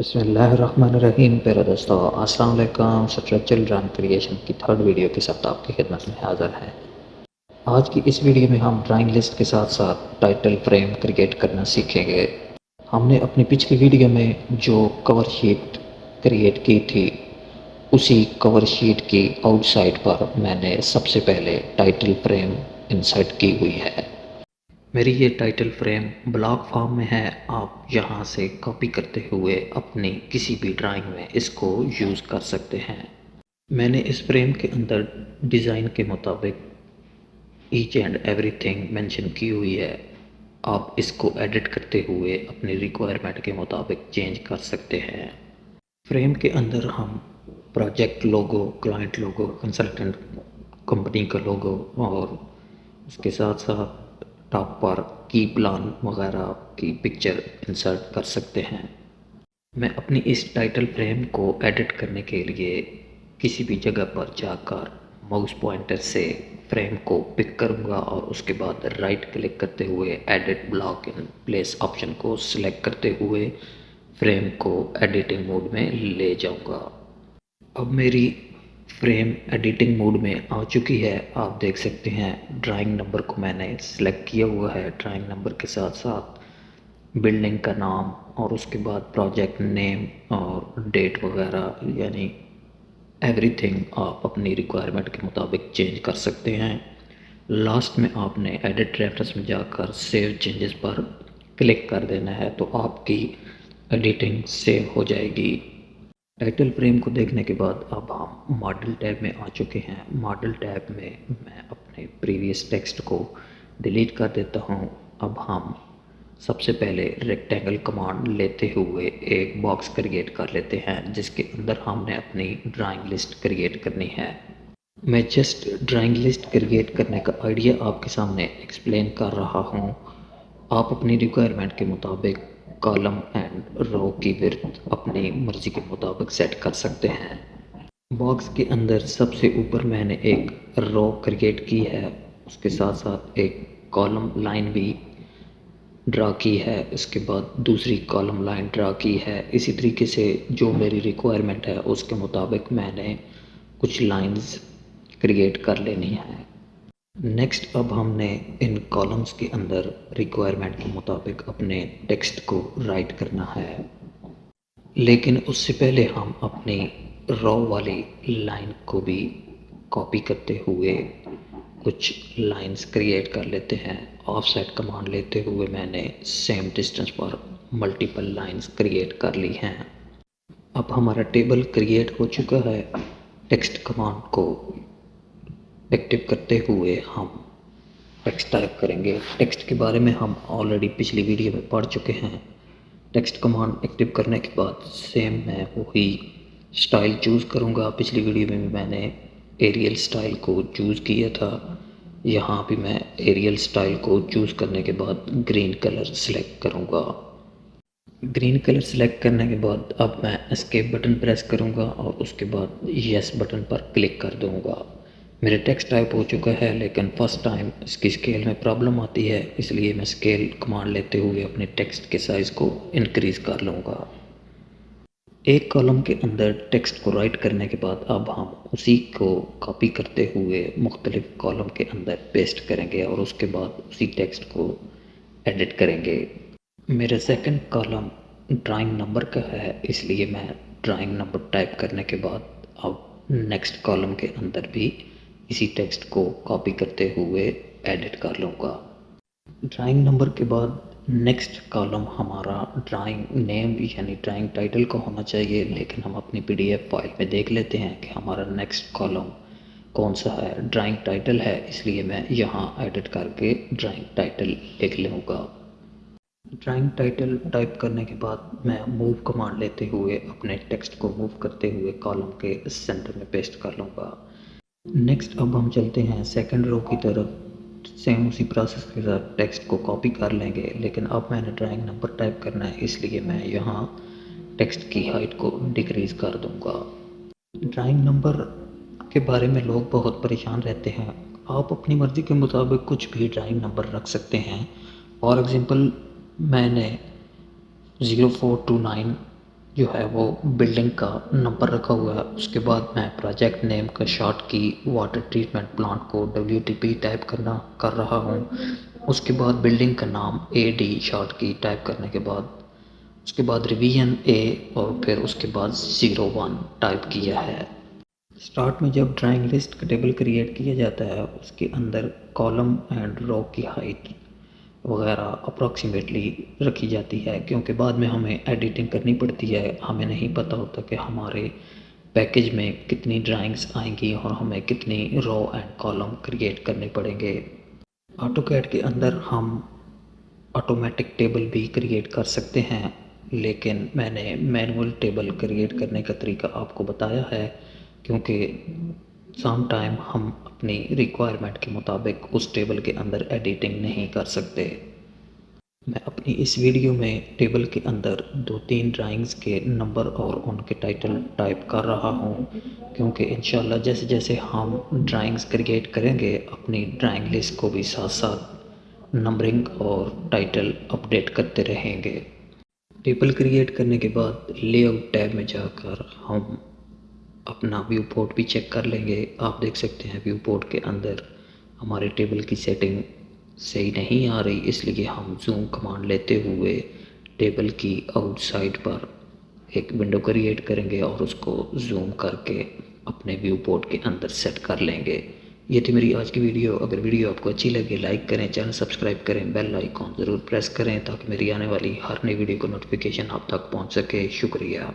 बिस्मिल्लाहिर्रहमानिर्रहीम। प्यारे दोस्तों, अस्सलाम वालेकुम। स्ट्रक्चरल ड्राइंग क्रिएशन की थर्ड वीडियो के साथ आपकी खिदमत में हाज़िर हैं। आज की इस वीडियो में हम ड्राइंग लिस्ट के साथ साथ टाइटल फ्रेम क्रिएट करना सीखेंगे। हमने अपनी पिछली वीडियो में जो कवर शीट क्रिएट की थी, उसी कवर शीट की आउटसाइड पर मैंने सबसे पहले टाइटल फ्रेम इंसर्ट की हुई है। मेरी ये टाइटल फ्रेम ब्लॉक फॉर्म में है। आप यहाँ से कॉपी करते हुए अपनी किसी भी ड्राइंग में इसको यूज़ कर सकते हैं। मैंने इस फ्रेम के अंदर डिज़ाइन के मुताबिक ईच एंड एवरीथिंग मेंशन की हुई है। आप इसको एडिट करते हुए अपनी रिक्वायरमेंट के मुताबिक चेंज कर सकते हैं। फ्रेम के अंदर हम प्रोजेक्ट लोगो, क्लाइंट लोगो, कंसल्टेंट कंपनी का लोगो और उसके साथ साथ टॉप पर की प्लान वगैरह की पिक्चर इंसर्ट कर सकते हैं। मैं अपनी इस टाइटल फ्रेम को एडिट करने के लिए किसी भी जगह पर जाकर माउस पॉइंटर से फ्रेम को पिक करूंगा और उसके बाद राइट क्लिक करते हुए edit block in place option को सिलेक्ट करते हुए फ्रेम को एडिटिंग मोड में ले जाऊंगा। अब मेरी फ्रेम एडिटिंग मोड में आ चुकी है। आप देख सकते हैं ड्राइंग नंबर को मैंने सेलेक्ट किया हुआ है। ड्राइंग नंबर के साथ साथ बिल्डिंग का नाम और उसके बाद प्रोजेक्ट नेम और डेट वगैरह, यानी एवरीथिंग आप अपनी रिक्वायरमेंट के मुताबिक चेंज कर सकते हैं। लास्ट में आपने एडिट रेफरेंस में जाकर सेव चेंजेस पर क्लिक कर देना है तो आपकी एडिटिंग सेव हो जाएगी। टाइटल फ्रेम को देखने के बाद अब हम मॉडल टैब में आ चुके हैं। मॉडल टैब में मैं अपने प्रीवियस टेक्स्ट को डिलीट कर देता हूं। अब हम सबसे पहले रेक्टेंगल कमांड लेते हुए एक बॉक्स क्रिएट कर लेते हैं जिसके अंदर हमने अपनी ड्राइंग लिस्ट क्रिएट करनी है। मैं जस्ट ड्राइंग लिस्ट क्रिएट करने का आइडिया आपके सामने एक्सप्लेन कर रहा हूँ। आप अपनी रिक्वायरमेंट के मुताबिक कॉलम एंड रो की विड्थ अपनी मर्ज़ी के मुताबिक सेट कर सकते हैं। बॉक्स के अंदर सबसे ऊपर मैंने एक रो क्रिएट की है, उसके साथ साथ एक कॉलम लाइन भी ड्रा की है, उसके बाद दूसरी कॉलम लाइन ड्रा की है। इसी तरीके से जो मेरी रिक्वायरमेंट है उसके मुताबिक मैंने कुछ लाइंस क्रिएट कर लेनी है। नेक्स्ट अब हमने इन कॉलम्स के अंदर रिक्वायरमेंट के मुताबिक अपने टेक्स्ट को राइट करना है, लेकिन उससे पहले हम अपनी रॉ वाली लाइन को भी कॉपी करते हुए कुछ लाइंस क्रिएट कर लेते हैं। ऑफसेट कमांड लेते हुए मैंने सेम डिस्टेंस पर मल्टीपल लाइंस क्रिएट कर ली हैं। अब हमारा टेबल क्रिएट हो चुका है। टेक्स्ट कमांड को एक्टिव करते हुए हम टेक्स्ट टाइप करेंगे। टेक्स्ट के बारे में हम ऑलरेडी पिछली वीडियो में पढ़ चुके हैं। टेक्स्ट कमांड एक्टिव करने के बाद सेम मैं वही स्टाइल चूज़ करूँगा। पिछली वीडियो में भी मैंने एरियल स्टाइल को चूज़ किया था। यहाँ भी मैं एरियल स्टाइल को चूज़ करने के बाद ग्रीन कलर सेलेक्ट करूँगा। ग्रीन कलर सेलेक्ट करने के बाद अब मैं एस्केप बटन प्रेस करूँगा और उसके बाद यस बटन पर क्लिक कर दूँगा। मेरा टेक्स्ट टाइप हो चुका है, लेकिन फर्स्ट टाइम इसकी स्केल में प्रॉब्लम आती है, इसलिए मैं स्केल कमांड लेते हुए अपने टेक्स्ट के साइज़ को इंक्रीज़ कर लूँगा। एक कॉलम के अंदर टेक्स्ट को राइट करने के बाद अब हम उसी को कॉपी करते हुए मुख्तलिफ कॉलम के अंदर पेस्ट करेंगे और उसके बाद उसी टेक्स्ट को एडिट करेंगे। मेरा सेकंड कॉलम ड्राइंग नंबर का है, इसलिए मैं ड्राइंग नंबर टाइप करने के बाद अब नेक्स्ट कॉलम के अंदर भी इसी टेक्स्ट को कॉपी करते हुए एडिट कर लूँगा। ड्राइंग नंबर के बाद नेक्स्ट कॉलम हमारा ड्राइंग नेम यानी ड्राइंग टाइटल का होना चाहिए, लेकिन हम अपनी पीडीएफ फाइल में देख लेते हैं कि हमारा नेक्स्ट कॉलम कौन सा है। ड्राइंग टाइटल है, इसलिए मैं यहाँ एडिट करके ड्राइंग टाइटल लिख लूँगा। ड्राइंग टाइटल टाइप करने के बाद मैं मूव कमांड लेते हुए अपने टेक्स्ट को मूव करते हुए कॉलम के सेंटर में पेस्ट कर लूँगा। नेक्स्ट अब हम चलते हैं सेकंड रो की तरफ। सेम उसी प्रोसेस के साथ टेक्स्ट को कॉपी कर लेंगे, लेकिन अब मैंने ड्राइंग नंबर टाइप करना है, इसलिए मैं यहाँ टेक्स्ट की हाइट को डिक्रीज़ कर दूँगा। ड्राइंग नंबर के बारे में लोग बहुत परेशान रहते हैं। आप अपनी मर्ज़ी के मुताबिक कुछ भी ड्राइंग नंबर रख सकते हैं। फॉर एग्ज़ाम्पल मैंने 0429 जो है वो बिल्डिंग का नंबर रखा हुआ है। उसके बाद मैं प्रोजेक्ट नेम का शॉर्ट की वाटर ट्रीटमेंट प्लांट को WTP टाइप कर रहा हूँ। उसके बाद बिल्डिंग का नाम AD शॉर्ट की टाइप करने के बाद उसके बाद रिवीजन A और फिर उसके बाद 01 टाइप किया है। स्टार्ट में जब ड्राइंग लिस्ट का टेबल क्रिएट किया जाता है उसके अंदर कॉलम एंड रो की हाइट वगैरह अप्रॉक्सीमेटली रखी जाती है, क्योंकि बाद में हमें एडिटिंग करनी पड़ती है। हमें नहीं पता होता कि हमारे पैकेज में कितनी ड्राइंग्स आएंगी और हमें कितनी रो एंड कॉलम क्रिएट करने पड़ेंगे। ऑटोकैड के अंदर हम ऑटोमेटिक टेबल भी क्रिएट कर सकते हैं, लेकिन मैंने मैनुअल टेबल क्रिएट करने का तरीका आपको बताया है, क्योंकि सम टाइम हम अपनी रिक्वायरमेंट के मुताबिक उस टेबल के अंदर एडिटिंग नहीं कर सकते। मैं अपनी इस वीडियो में टेबल के अंदर 2-3 ड्राइंग्स के नंबर और उनके टाइटल टाइप कर रहा हूँ, क्योंकि इंशाल्लाह जैसे जैसे हम ड्राइंग्स क्रिएट करेंगे अपनी ड्राइंग लिस्ट को भी साथ साथ नंबरिंग और टाइटल अपडेट करते रहेंगे। टेबल क्रिएट करने के बाद लेआउट टैब में जाकर हम अपना व्यू पोर्ट भी चेक कर लेंगे। आप देख सकते हैं व्यू पोर्ट के अंदर हमारे टेबल की सेटिंग सही नहीं आ रही, इसलिए हम जूम कमांड लेते हुए टेबल की आउटसाइड पर एक विंडो क्रिएट करेंगे और उसको जूम करके अपने व्यू पोर्ट के अंदर सेट कर लेंगे। ये थी मेरी आज की वीडियो। अगर वीडियो आपको अच्छी लगे लाइक करें, चैनल सब्सक्राइब करें, बेल आइकॉन ज़रूर प्रेस करें ताकि मेरी आने वाली हर नई वीडियो को नोटिफिकेशन आप तक पहुंच सके। शुक्रिया।